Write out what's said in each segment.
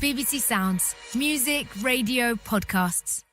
BBC Sounds. Music, radio, podcasts.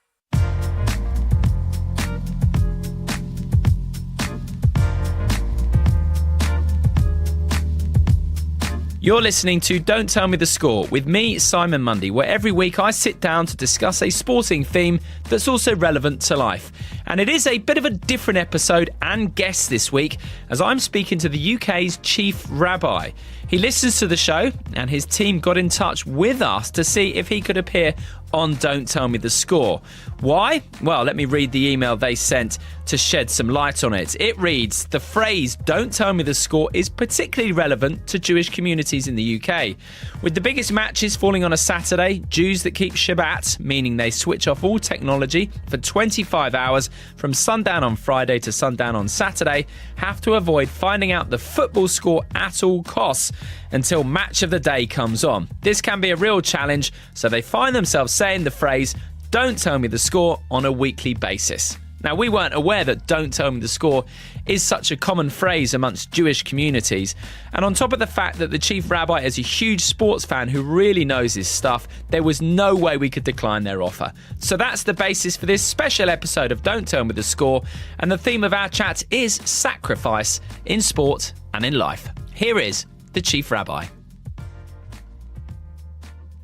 You're listening to Don't Tell Me the Score with me, Simon Mundy, where every week I sit down to discuss a sporting theme that's also relevant to life. And it is a bit of a different episode and guest this week, as I'm speaking to the UK's Chief Rabbi. He listens to the show, and his team got in touch with us to see if he could appear on Don't Tell Me the Score. Why? Well, let me read the email they sent to shed some light on it. It reads, the phrase "Don't Tell Me the Score" is particularly relevant to Jewish communities in the UK. With the biggest matches falling on a Saturday, Jews that keep Shabbat, meaning they switch off all technology for 25 hours from sundown on Friday to sundown on Saturday, have to avoid finding out the football score at all costs until match of the day comes on. This can be a real challenge, so they find themselves saying the phrase "Don't tell me the score" on a weekly basis. Now, we weren't aware that "Don't tell me the score" is such a common phrase amongst Jewish communities. And on top of the fact that the Chief Rabbi is a huge sports fan who really knows his stuff, there was no way we could decline their offer. So that's the basis for this special episode of Don't Tell Me the Score. And the theme of our chat is sacrifice in sport and in life. Here is the Chief Rabbi.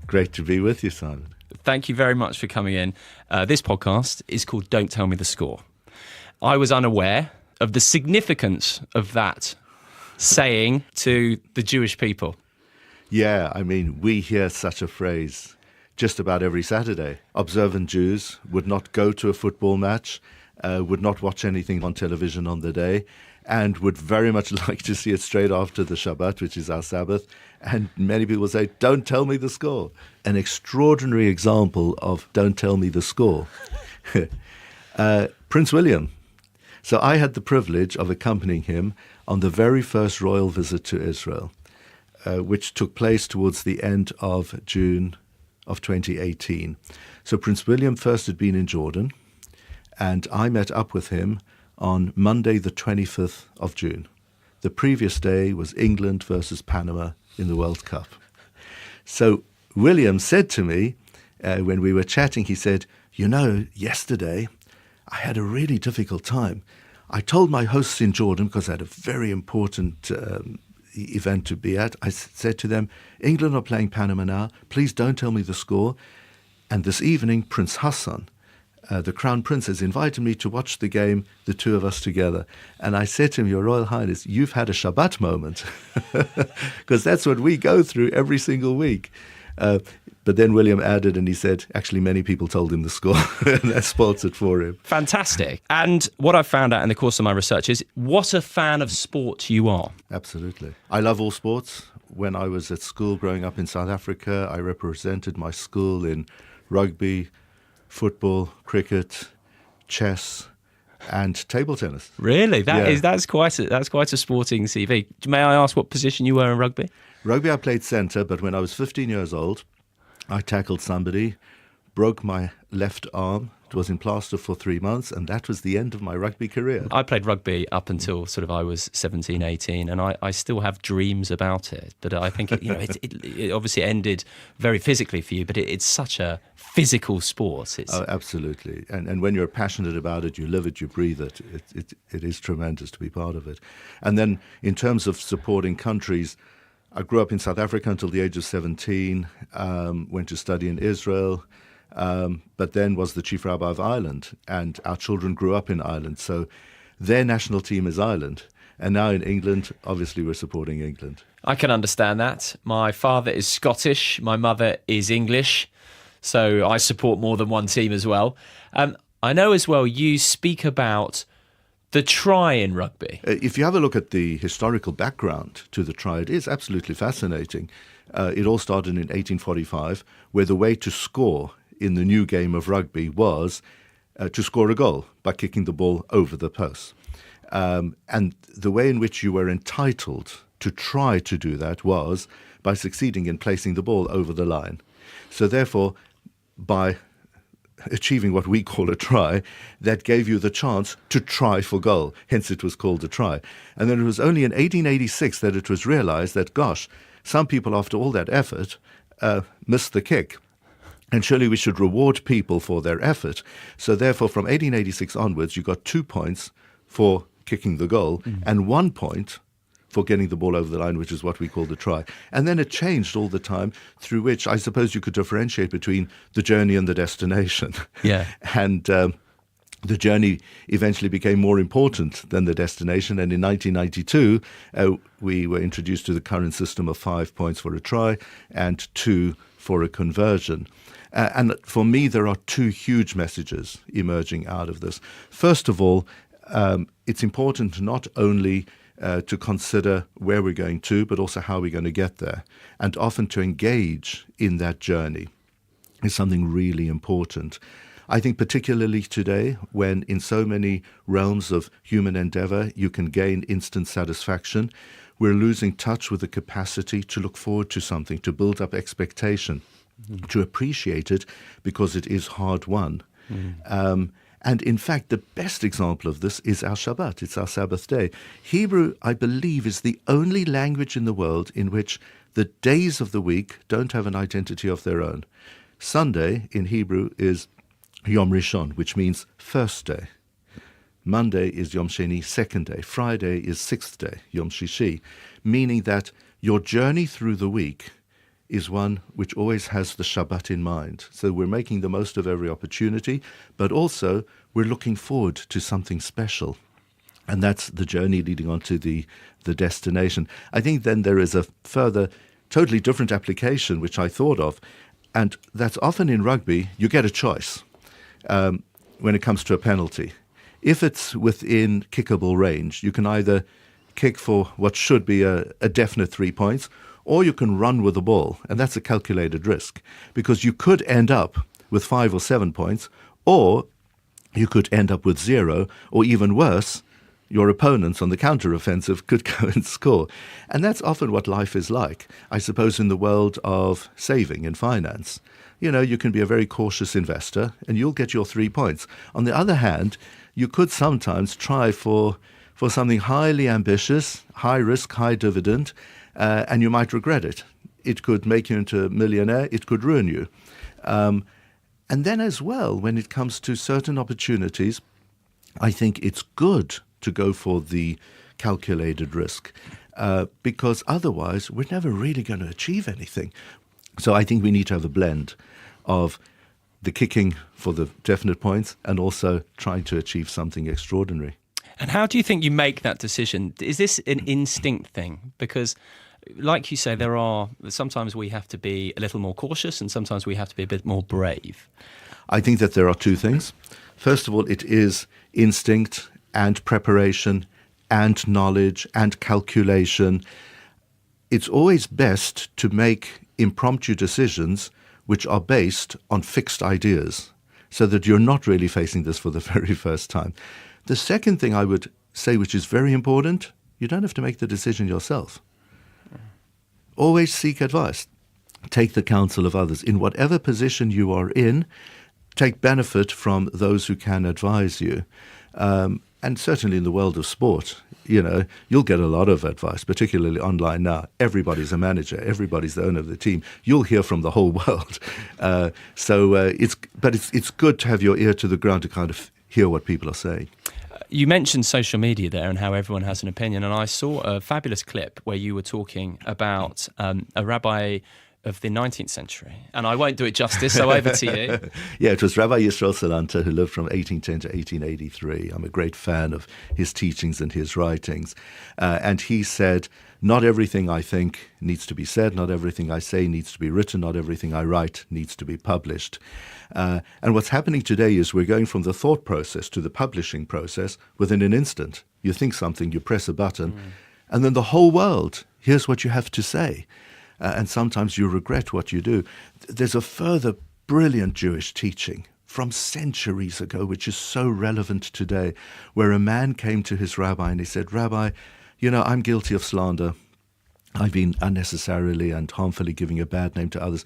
Great to be with you, Simon. Thank you very much for coming in. This podcast is called Don't Tell Me the Score. I was unaware of the significance of that saying to the Jewish people. Yeah, I mean, we hear such a phrase just about every Saturday. Observant Jews would not go to a football match, would not watch anything on television on the day, and would very much like to see it straight after the Shabbat, which is our Sabbath. And many people say, "Don't tell me the score." An extraordinary example of "Don't tell me the score." Prince William. So I had the privilege of accompanying him on the very first royal visit to Israel, which took place towards the end of June of 2018. So Prince William first had been in Jordan, and I met up with him on Monday, the 25th of June. The previous day was England versus Panama in the World Cup. So William said to me, when we were chatting, he said, "You know, yesterday I had a really difficult time. I told my hosts in Jordan, because I had a very important event to be at, I said to them, England are playing Panama now, please don't tell me the score. And this evening, Prince Hassan, the Crown Prince, has invited me to watch the game, the two of us together." And I said to him, "Your Royal Highness, you've had a Shabbat moment," because that's what we go through every single week. But then William added, and he said, actually, many people told him the score, and that spoils it for him. Fantastic. And what I found out in the course of my research is what a fan of sport you are. Absolutely. I love all sports. When I was at school growing up in South Africa, I represented my school in rugby, football, cricket, chess, and table tennis. Really? That's quite a sporting CV. May I ask what position you were in rugby? Rugby, I played centre, but when I was 15 years old, I tackled somebody, broke my left arm. It was in plaster for 3 months, and that was the end of my rugby career. I played rugby up until I was 17, 18, and I still have dreams about it. But I think it obviously ended very physically for you, but it's such a physical sport. Oh, absolutely. And when you're passionate about it, you live it, you breathe it. It is tremendous to be part of it. And then in terms of supporting countries, I grew up in South Africa until the age of 17, went to study in Israel, but then was the Chief Rabbi of Ireland, and our children grew up in Ireland. So their national team is Ireland. And now in England, obviously we're supporting England. I can understand that. My father is Scottish, my mother is English, so I support more than one team as well. I know as well you speak about the try in rugby. If you have a look at the historical background to the try, it is absolutely fascinating. It all started in 1845, where the way to score in the new game of rugby was to score a goal by kicking the ball over the post. And the way in which you were entitled to try to do that was by succeeding in placing the ball over the line. So therefore, by achieving what we call a try, that gave you the chance to try for goal. Hence it was called a try. And then it was only in 1886 that it was realized that, gosh, some people after all that effort missed the kick. And surely we should reward people for their effort. So therefore, from 1886 onwards, you got 2 points for kicking the goal and 1 point for getting the ball over the line, which is what we call the try. And then it changed all the time, through which I suppose you could differentiate between the journey and the destination. Yeah. And the journey eventually became more important than the destination. And in 1992, we were introduced to the current system of 5 points for a try and 2 for a conversion. And for me, there are 2 huge messages emerging out of this. First of all, it's important not only to consider where we're going to, but also how we're going to get there. And often to engage in that journey is something really important. I think particularly today, when in so many realms of human endeavor you can gain instant satisfaction, we're losing touch with the capacity to look forward to something, to build up expectation, to appreciate it because it is hard-won. And in fact, the best example of this is our Shabbat. It's our Sabbath day. Hebrew, I believe, is the only language in the world in which the days of the week don't have an identity of their own. Sunday in Hebrew is Yom Rishon, which means first day. Monday is Yom Sheni, second day. Friday is sixth day, Yom Shishi, meaning that your journey through the week is one which always has the Shabbat in mind. So we're making the most of every opportunity, but also we're looking forward to something special. And that's the journey leading on to the destination. I think then there is a further, totally different application which I thought of, and that's often in rugby, you get a choice when it comes to a penalty. If it's within kickable range, you can either kick for what should be a definite 3 points, or you can run with the ball, and that's a calculated risk, because you could end up with 5 or 7 points, or you could end up with 0, or even worse, your opponents on the counter-offensive could go and score. And that's often what life is like, I suppose, in the world of saving and finance. You know, you can be a very cautious investor, and you'll get your 3 points. On the other hand, you could sometimes try for something highly ambitious, high risk, high dividend, and you might regret it. It could make you into a millionaire. It could ruin you. And then as well, when it comes to certain opportunities, I think it's good to go for the calculated risk because otherwise we're never really going to achieve anything. So I think we need to have a blend of the kicking for the definite points and also trying to achieve something extraordinary. And how do you think you make that decision? Is this an instinct thing? Because like you say, sometimes we have to be a little more cautious and sometimes we have to be a bit more brave. I think that there are 2 things. First of all, it is instinct and preparation and knowledge and calculation. It's always best to make impromptu decisions which are based on fixed ideas so that you're not really facing this for the very first time. The second thing I would say, which is very important, you don't have to make the decision yourself. Always seek advice. Take the counsel of others. In whatever position you are in, take benefit from those who can advise you. And certainly in the world of sport, you know, you'll get a lot of advice, particularly online now. Everybody's a manager. Everybody's the owner of the team. You'll hear from the whole world. It's good to have your ear to the ground to kind of hear what people are saying. You mentioned social media there and how everyone has an opinion, and I saw a fabulous clip where you were talking about a rabbi of the 19th century, and I won't do it justice, so over to you. Yeah, it was Rabbi Yisrael Salanta, who lived from 1810 to 1883. I'm a great fan of his teachings and his writings. And he said, not everything I think needs to be said, not everything I say needs to be written, not everything I write needs to be published. And what's happening today is we're going from the thought process to the publishing process within an instant. You think something, you press a button, and then the whole world hears what you have to say. And sometimes you regret what you do. There's a further brilliant Jewish teaching from centuries ago, which is so relevant today, where a man came to his rabbi and he said, Rabbi, you know, I'm guilty of slander. I've been unnecessarily and harmfully giving a bad name to others.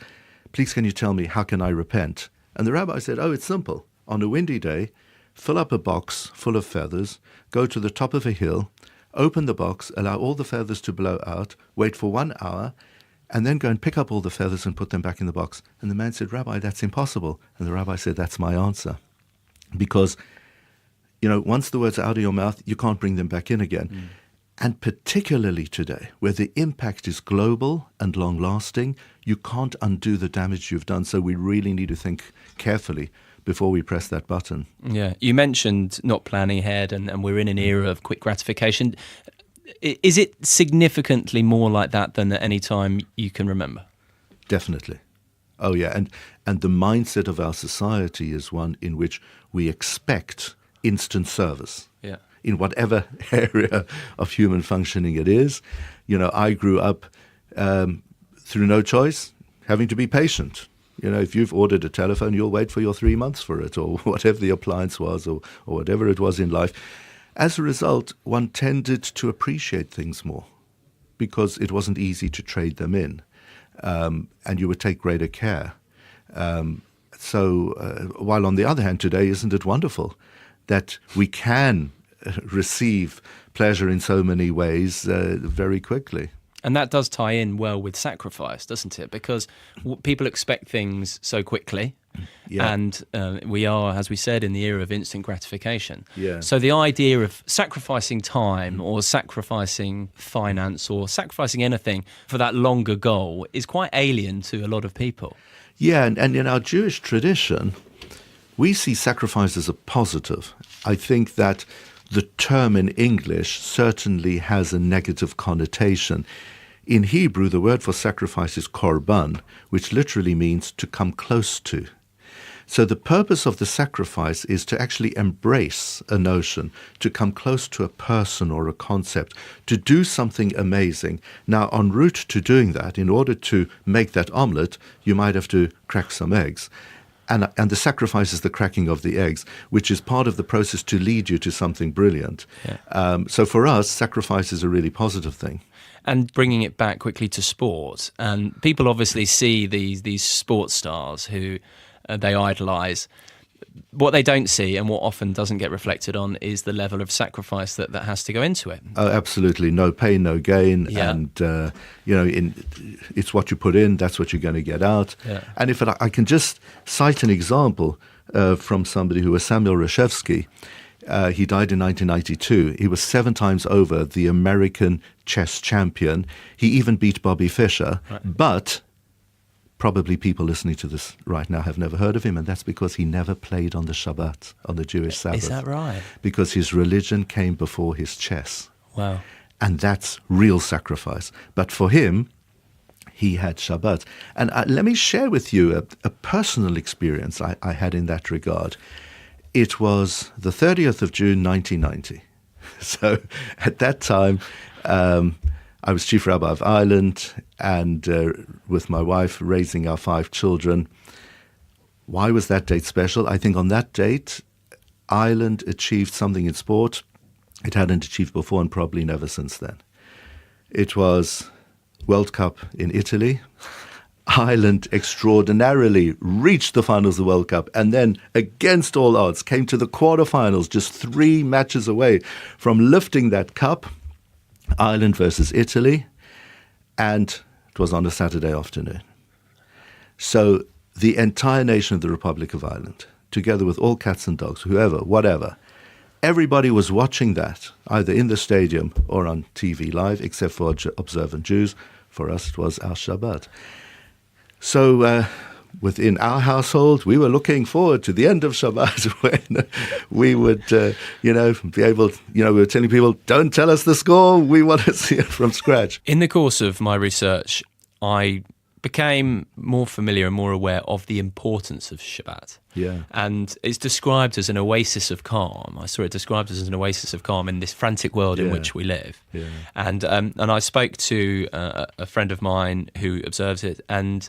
Please, can you tell me, how can I repent? And the rabbi said, oh, it's simple. On a windy day, fill up a box full of feathers, go to the top of a hill, open the box, allow all the feathers to blow out, wait for 1 hour, and then go and pick up all the feathers and put them back in the box. And the man said, Rabbi, that's impossible. And the rabbi said, that's my answer. Because, once the words are out of your mouth, you can't bring them back in again. And particularly today, where the impact is global and long-lasting, you can't undo the damage you've done. So we really need to think carefully before we press that button. Yeah, you mentioned not planning ahead, and we're in an era of quick gratification. Is it significantly more like that than at any time you can remember? Definitely. Oh, yeah. And the mindset of our society is one in which we expect instant service. Yeah. In whatever area of human functioning it is. I grew up through no choice, having to be patient. If you've ordered a telephone, you'll wait for your 3 months for it, or whatever the appliance was, or whatever it was in life. As a result, one tended to appreciate things more because it wasn't easy to trade them in, and you would take greater care. So while on the other hand, today, isn't it wonderful that we can receive pleasure in so many ways very quickly? And that does tie in well with sacrifice, doesn't it? Because people expect things so quickly. Yeah. And we are, as we said, in the era of instant gratification. Yeah. So the idea of sacrificing time or sacrificing finance or sacrificing anything for that longer goal is quite alien to a lot of people. Yeah, and in our Jewish tradition, we see sacrifice as a positive. I think that the term in English certainly has a negative connotation. In Hebrew, the word for sacrifice is korban, which literally means to come close to. So the purpose of the sacrifice is to actually embrace a notion, to come close to a person or a concept, to do something amazing. Now, en route to doing that, in order to make that omelette, you might have to crack some eggs. And the sacrifice is the cracking of the eggs, which is part of the process to lead you to something brilliant. Yeah. So for us, sacrifice is a really positive thing. And bringing it back quickly to sport, and people obviously see these sports stars who they idolise. What they don't see, and what often doesn't get reflected on, is the level of sacrifice that has to go into it. Oh, absolutely. No pain, no gain. Yeah. And, it's what you put in, that's what you're going to get out. Yeah. And if I can just cite an example from somebody who was Samuel Reshevsky. He died in 1992. He was 7 times over the American chess champion. He even beat Bobby Fischer. Right. But probably people listening to this right now have never heard of him, and that's because he never played on the Shabbat, on the Jewish Sabbath. Is that right? Because his religion came before his chess. Wow. And that's real sacrifice. But for him, he had Shabbat. And let me share with you a personal experience I had in that regard. It was the 30th of June, 1990. So at that time, I was Chief Rabbi of Ireland, and with my wife raising our 5 children. Why was that date special? I think on that date, Ireland achieved something in sport it hadn't achieved before, and probably never since then. It was World Cup in Italy. Ireland extraordinarily reached the finals of the World Cup, and then, against all odds, came to the quarterfinals, just 3 matches away from lifting that cup. Ireland versus Italy, and it was on a Saturday afternoon. So the entire nation of the Republic of Ireland, together with all cats and dogs, whoever, whatever, everybody was watching that, either in the stadium or on TV live, except for observant Jews. For us, it was our Shabbat. So within our household, we were looking forward to the end of Shabbat when we would, be able, we were telling people, don't tell us the score, we want to see it from scratch. In the course of my research, I became more familiar and more aware of the importance of Shabbat. Yeah. And it's described as an oasis of calm. I saw it described as an oasis of calm in this frantic world in which we live. Yeah. And I spoke to a friend of mine who observes it, and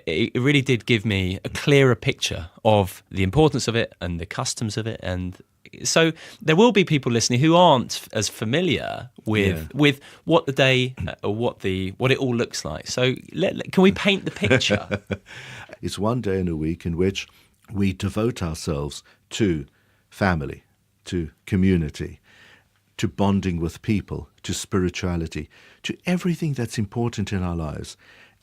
it really did give me a clearer picture of the importance of it and the customs of it. And so there will be people listening who aren't as familiar with what the day or what it all looks like. So can we paint the picture? It's one day in a week in which we devote ourselves to family, to community, to bonding with people, to spirituality, to everything that's important in our lives.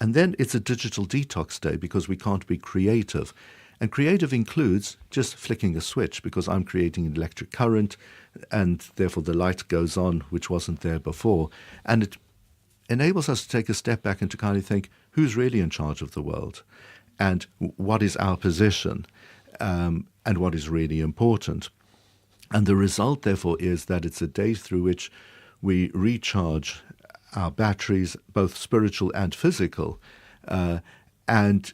And then it's a digital detox day because we can't be creative. And creative includes just flicking a switch because I'm creating an electric current and therefore the light goes on, which wasn't there before. And it enables us to take a step back and to kind of think, who's really in charge of the world? And what is our position? And what is really important? And the result, therefore, is that it's a day through which we recharge our batteries, both spiritual and physical, and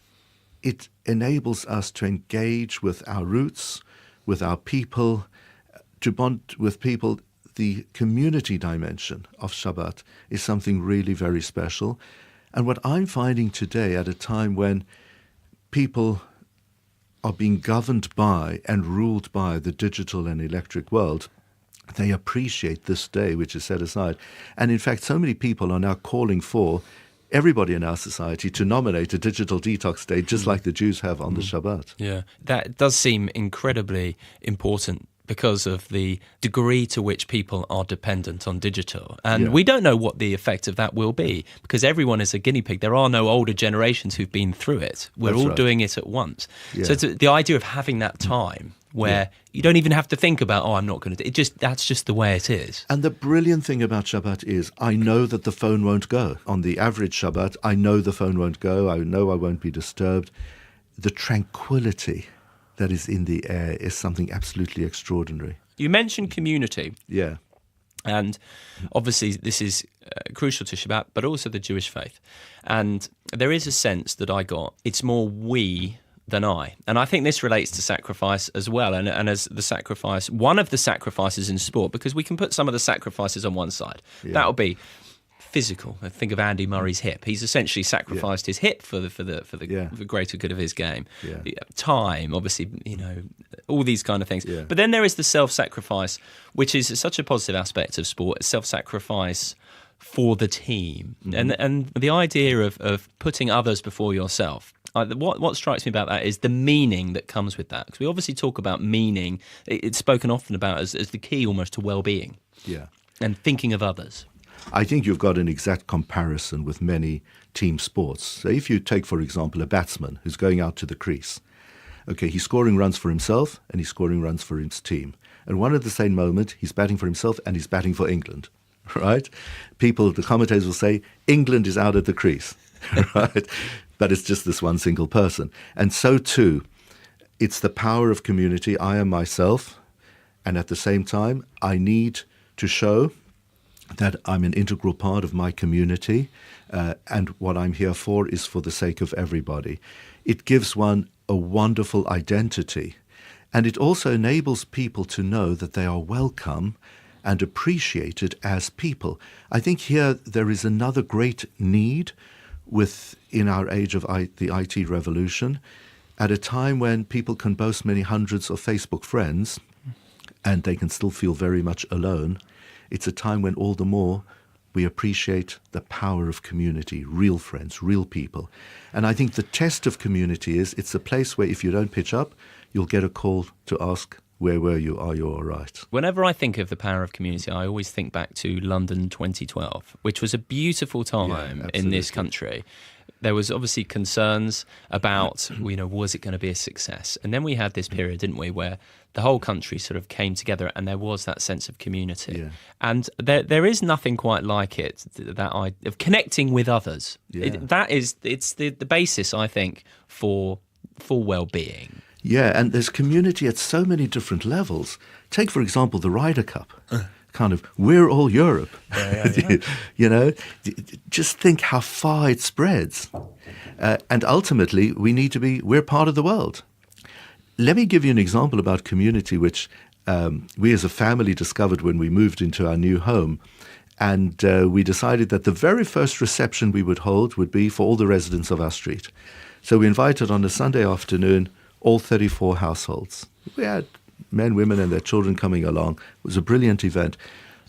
it enables us to engage with our roots, with our people, to bond with people. The community dimension of Shabbat is something really very special. And what I'm finding today, at a time when people are being governed by and ruled by the digital and electric world, they appreciate this day which is set aside. And in fact, so many people are now calling for everybody in our society to nominate a digital detox day, just like the Jews have on the Shabbat. Yeah, that does seem incredibly important because of the degree to which people are dependent on digital. And we don't know what the effect of that will be because everyone is a guinea pig. There are no older generations who've been through it. We're all doing it at once. Yeah. So the idea of having that time where you don't even have to think about, I'm not going to do it. That's just the way it is. And the brilliant thing about Shabbat is I know that the phone won't go. On the average Shabbat, I know the phone won't go. I know I won't be disturbed. The tranquility that is in the air is something absolutely extraordinary. You mentioned community. Yeah. And obviously this is crucial to Shabbat, but also the Jewish faith. And there is a sense that I got, it's more we than I. And I think this relates to sacrifice as well. And as the sacrifice, one of the sacrifices in sport, because we can put some of the sacrifices on one side. Yeah. That'll be physical. I think of Andy Murray's hip. He's essentially sacrificed his hip for the greater good of his game. Yeah. Time, obviously, all these kind of things. Yeah. But then there is the self-sacrifice, which is such a positive aspect of sport. Self-sacrifice for the team, and the idea of putting others before yourself. What strikes me about that is the meaning that comes with that. Because we obviously talk about meaning. It's spoken often about as the key almost to well-being. Yeah. And thinking of others. I think you've got an exact comparison with many team sports. So if you take, for example, a batsman who's going out to the crease. Okay, he's scoring runs for himself and he's scoring runs for his team. And one at the same moment, he's batting for himself and he's batting for England, right? The commentators will say, England is out at the crease, right? But it's just this one single person. And so too, it's the power of community. I am myself, and at the same time, I need to show that I'm an integral part of my community, and what I'm here for is for the sake of everybody. It gives one a wonderful identity, and it also enables people to know that they are welcome and appreciated as people. I think here there is another great need in our age of the IT revolution, at a time when people can boast many hundreds of Facebook friends, and they can still feel very much alone. It's a time when all the more we appreciate the power of community, real friends, real people. And I think the test of community is it's a place where if you don't pitch up, you'll get a call to ask, where were you? Are you all right? Whenever I think of the power of community, I always think back to London 2012, which was a beautiful time in this country. There was obviously concerns about, was it going to be a success? And then we had this period, didn't we, where the whole country sort of came together and there was that sense of community. Yeah. And there is nothing quite like it, that idea of connecting with others. Yeah. It's the basis, I think, for well-being. Yeah, and there's community at so many different levels. Take, for example, the Ryder Cup. Kind of, we're all Europe. Yeah. Just think how far it spreads. And ultimately, we're part of the world. Let me give you an example about community, which we as a family discovered when we moved into our new home. And we decided that the very first reception we would hold would be for all the residents of our street. So we invited on a Sunday afternoon all 34 households. We had men, women, and their children coming along. It was a brilliant event.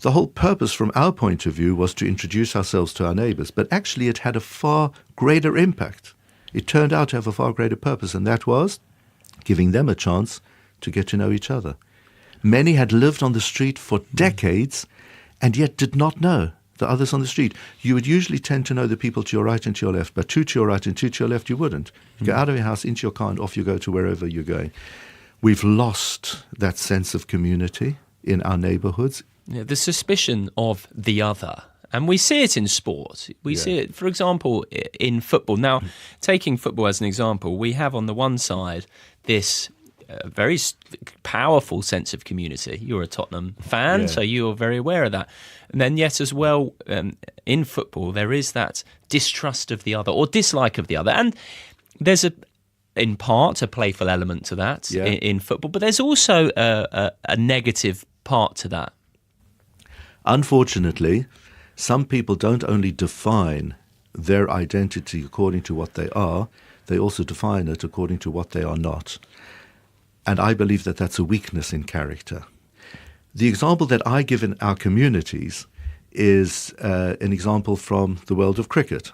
The whole purpose from our point of view was to introduce ourselves to our neighbors, but actually it had a far greater impact. It turned out to have a far greater purpose, and that was giving them a chance to get to know each other. Many had lived on the street for decades and yet did not know the others on the street. You would usually tend to know the people to your right and to your left, but two to your right and two to your left, you wouldn't. You go out of your house, into your car, and off you go to wherever you're going. We've lost that sense of community in our neighborhoods. Yeah, the suspicion of the other. And we see it in sport. We see it, for example, in football. Now, taking football as an example, we have on the one side this very powerful sense of community. You're a Tottenham fan, so you're very aware of that. And then, yet as well, in football, there is that distrust of the other or dislike of the other. And there's in part, a playful element to that in football, but there's also a negative part to that. Unfortunately, some people don't only define their identity according to what they are, they also define it according to what they are not. And I believe that that's a weakness in character. The example that I give in our communities is an example from the world of cricket.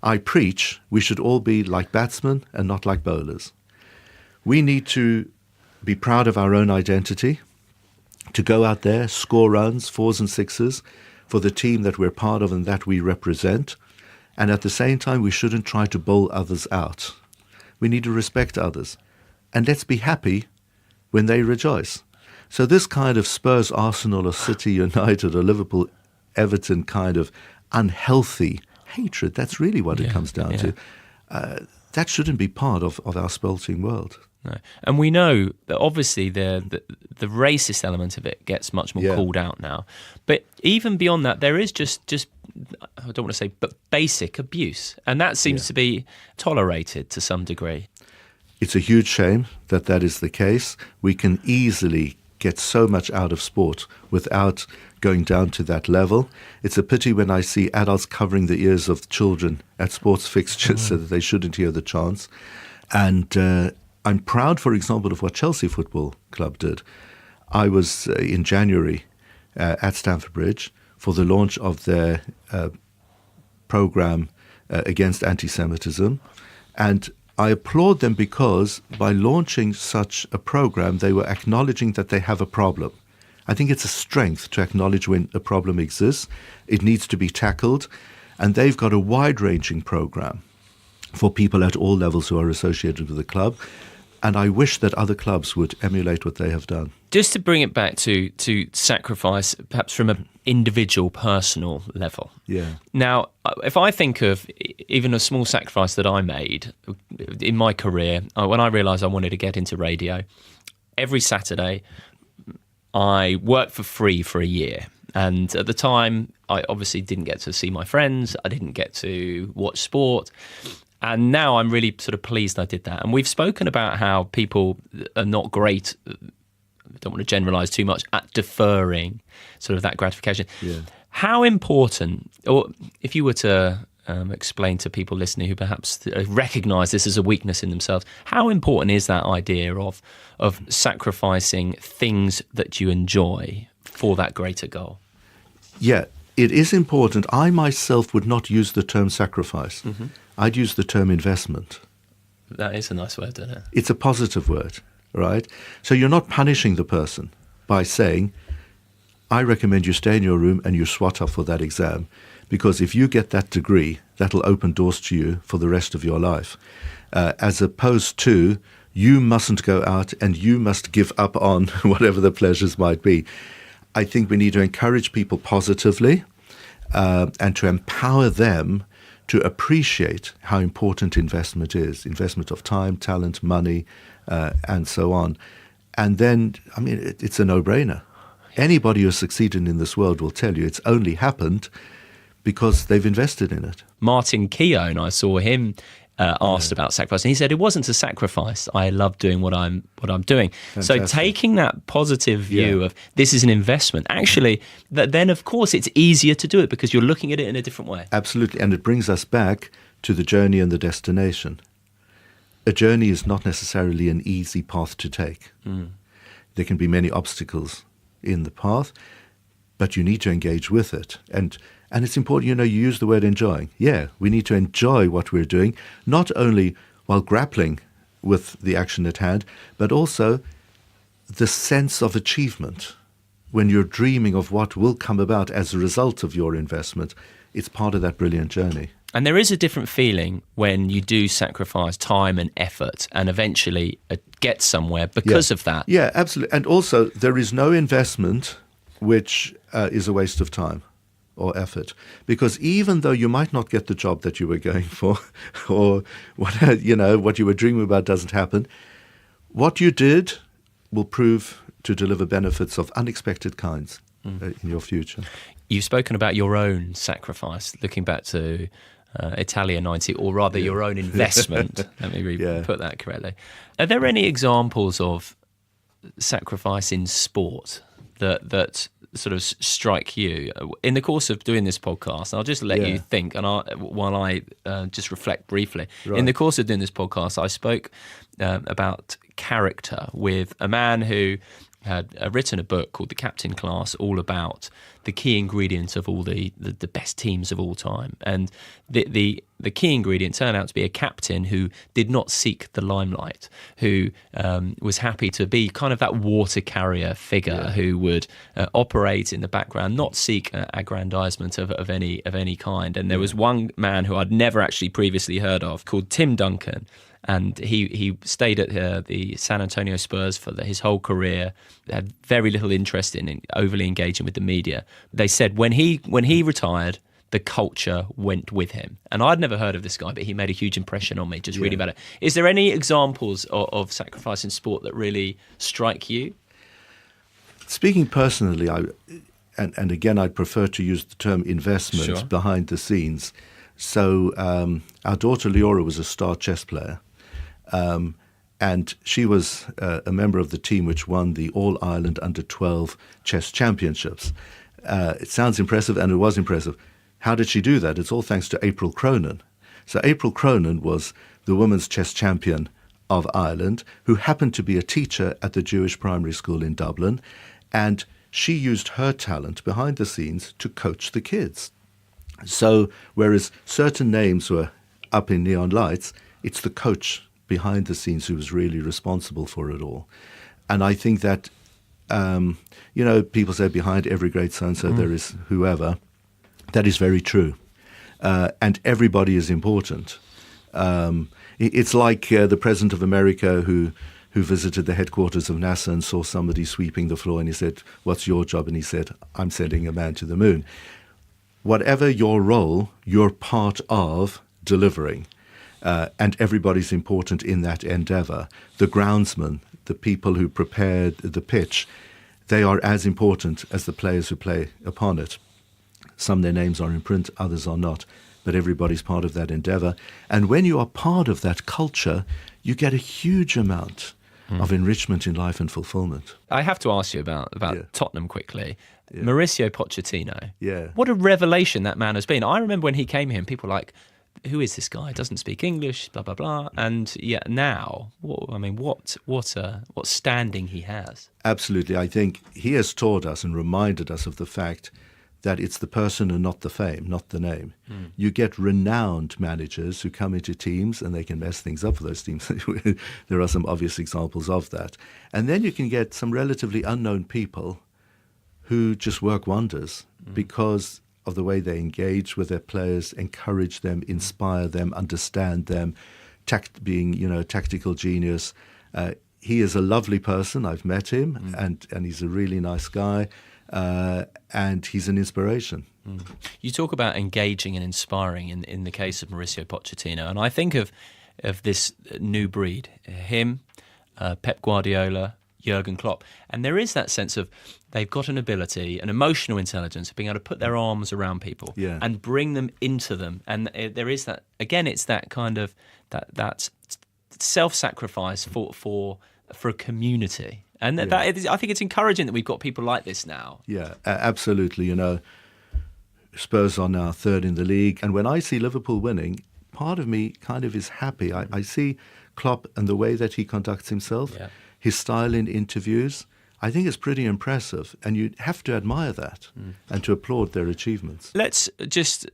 I preach we should all be like batsmen and not like bowlers. We need to be proud of our own identity, to go out there, score runs, 4s and 6s, for the team that we're part of and that we represent. And at the same time, we shouldn't try to bowl others out. We need to respect others. And let's be happy when they rejoice. So this kind of Spurs, Arsenal, or City United, or Liverpool, Everton kind of unhealthy hatred, that's really what it comes down to. That shouldn't be part of our sporting world. No. And we know that obviously the racist element of it gets much more called out now. But even beyond that, there is just I don't want to say, but basic abuse. And that seems to be tolerated to some degree. It's a huge shame that that is the case. We can easily get so much out of sport without going down to that level. It's a pity when I see adults covering the ears of children at sports fixtures so that they shouldn't hear the chants. And I'm proud, for example, of what Chelsea Football Club did. I was in January at Stamford Bridge for the launch of their program against anti-Semitism. And I applaud them because by launching such a program, they were acknowledging that they have a problem. I think it's a strength to acknowledge when a problem exists. It needs to be tackled. And they've got a wide-ranging program for people at all levels who are associated with the club. And I wish that other clubs would emulate what they have done. Just to bring it back to sacrifice, perhaps from an individual, personal level. Yeah. Now, if I think of even a small sacrifice that I made in my career, when I realised I wanted to get into radio, every Saturday I worked for free for a year. And at the time, I obviously didn't get to see my friends. I didn't get to watch sport. And now I'm really sort of pleased I did that. And we've spoken about how people are not great, I don't want to generalise too much, at deferring sort of that gratification. Yeah. How important, or if you were to explain to people listening who perhaps recognise this as a weakness in themselves, how important is that idea of sacrificing things that you enjoy for that greater goal? Yeah, it is important. I myself would not use the term sacrifice. Mm-hmm. I'd use the term investment. That is a nice word, isn't it? It's a positive word, right? So you're not punishing the person by saying, I recommend you stay in your room and you swat up for that exam, because if you get that degree, that'll open doors to you for the rest of your life. As opposed to, you mustn't go out and you must give up on whatever the pleasures might be. I think we need to encourage people positively and to empower them to appreciate how important investment is, investment of time, talent, money, and so on. And then, I mean, it's a no-brainer. Anybody who's succeeded in this world will tell you it's only happened because they've invested in it. Martin Keown, I saw him asked about sacrifice, and he said it wasn't a sacrifice. I love doing what I'm doing. Fantastic. So taking that positive view of this is an investment, actually, then of course it's easier to do it because you're looking at it in a different way. Absolutely, and it brings us back to the journey and the destination. A journey is not necessarily an easy path to take. There can be many obstacles in the path, but you need to engage with it. And it's important, you use the word enjoying. Yeah, we need to enjoy what we're doing, not only while grappling with the action at hand, but also the sense of achievement when you're dreaming of what will come about as a result of your investment, it's part of that brilliant journey. And there is a different feeling when you do sacrifice time and effort and eventually get somewhere because of that. Yeah, absolutely. And also, there is no investment which is a waste of time or effort, because even though you might not get the job that you were going for, or what you were dreaming about doesn't happen, what you did will prove to deliver benefits of unexpected kinds in your future. You've spoken about your own sacrifice, looking back to Italia 90, or rather your own investment. Let me put that correctly. Are there any examples of sacrifice in sport that sort of strike you in the course of doing this podcast? I'll just let you think, and while I just reflect briefly. Right. In the course of doing this podcast, I spoke about character with a man who had written a book called The Captain Class, all about the key ingredients of all the best teams of all time. And the key ingredient turned out to be a captain who did not seek the limelight, who was happy to be kind of that water carrier figure who would operate in the background, not seek aggrandizement of any kind. And there was one man who I'd never actually previously heard of called Tim Duncan. And he stayed at the San Antonio Spurs for his whole career, had very little interest in overly engaging with the media. They said when he retired, the culture went with him. And I'd never heard of this guy, but he made a huge impression on me just reading about it. Is there any examples of sacrifice in sport that really strike you? Speaking personally, and again, I'd prefer to use the term investment behind the scenes. So our daughter Leora was a star chess player. And she was a member of the team which won the All-Ireland Under-12 Chess Championships. It sounds impressive, and it was impressive. How did she do that? It's all thanks to April Cronin. So April Cronin was the women's chess champion of Ireland, who happened to be a teacher at the Jewish primary school in Dublin, and she used her talent behind the scenes to coach the kids. So whereas certain names were up in neon lights, it's the coach behind the scenes who was really responsible for it all. And I think that, people say behind every great so-and-so there is whoever. That is very true. And everybody is important. It's like the President of America who visited the headquarters of NASA and saw somebody sweeping the floor, and he said, "What's your job?" And he said, "I'm sending a man to the moon." Whatever your role, you're part of delivering. And everybody's important in that endeavor. The groundsman, the people who prepared the pitch, they are as important as the players who play upon it. Some their names are in print, others are not, but everybody's part of that endeavor. And when you are part of that culture, you get a huge amount of enrichment in life and fulfillment. I have to ask you about Tottenham quickly. Yeah. Mauricio Pochettino. Yeah. What a revelation that man has been. I remember when he came here and people were like, who is this guy? Doesn't speak English, blah, blah, blah. And now, what standing he has. Absolutely. I think he has taught us and reminded us of the fact that it's the person and not the fame, not the name. You get renowned managers who come into teams and they can mess things up for those teams. There are some obvious examples of that. And then you can get some relatively unknown people who just work wonders because of the way they engage with their players, encourage them, inspire them, understand them, being, tactical genius. He is a lovely person. I've met him, and he's a really nice guy, and he's an inspiration. You talk about engaging and inspiring in the case of Mauricio Pochettino, and I think of this new breed, him, Pep Guardiola, Jurgen Klopp, and there is that sense of they've got an ability, an emotional intelligence of being able to put their arms around people and bring them into them. And there is that, again, it's that kind of that self-sacrifice for a community. And I think it's encouraging that we've got people like this now. Yeah, absolutely. Spurs are now third in the league. And when I see Liverpool winning, part of me kind of is happy. I see Klopp and the way that he conducts himself, his style in interviews. I think it's pretty impressive, and you have to admire that and to applaud their achievements. Let's just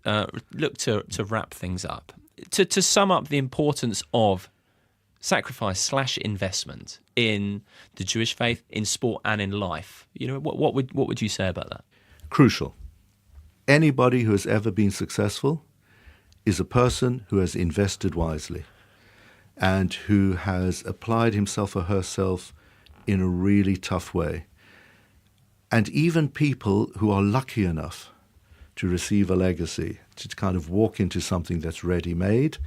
look to wrap things up. To sum up the importance of sacrifice / investment in the Jewish faith, in sport and in life, what would you say about that? Crucial. Anybody who has ever been successful is a person who has invested wisely and who has applied himself or herself in a really tough way. And even people who are lucky enough to receive a legacy, to kind of walk into something that's ready-made,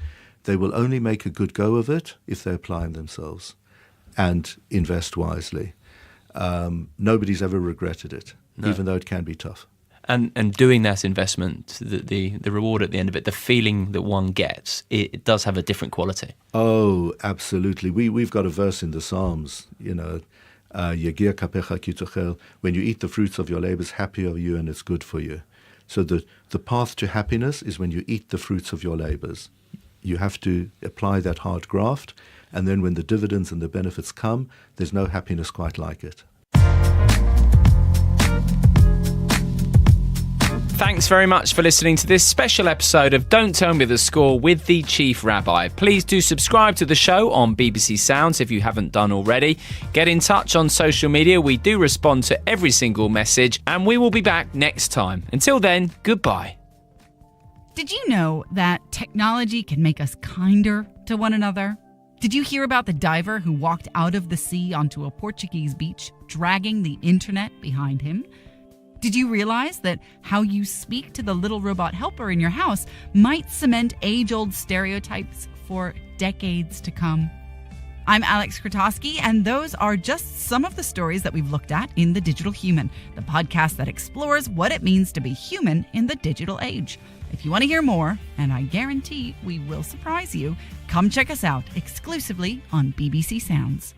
they will only make a good go of it if they apply themselves and invest wisely. Nobody's ever regretted it, even though it can be tough. And doing that investment, the reward at the end of it, the feeling that one gets, it does have a different quality. Oh, absolutely. We've got a verse in the Psalms, Yegir kapecha ki tochel, when you eat the fruits of your labors, happy are you and it's good for you. So the path to happiness is when you eat the fruits of your labors. You have to apply that hard graft, and then when the dividends and the benefits come, there's no happiness quite like it. Thanks very much for listening to this special episode of Don't Tell Me the Score with the Chief Rabbi. Please do subscribe to the show on BBC Sounds if you haven't done already. Get in touch on social media. We do respond to every single message, and we will be back next time. Until then, goodbye. Did you know that technology can make us kinder to one another? Did you hear about the diver who walked out of the sea onto a Portuguese beach, dragging the internet behind him? Did you realize that how you speak to the little robot helper in your house might cement age-old stereotypes for decades to come? I'm Alex Krotowski, and those are just some of the stories that we've looked at in The Digital Human, the podcast that explores what it means to be human in the digital age. If you want to hear more, and I guarantee we will surprise you, come check us out exclusively on BBC Sounds.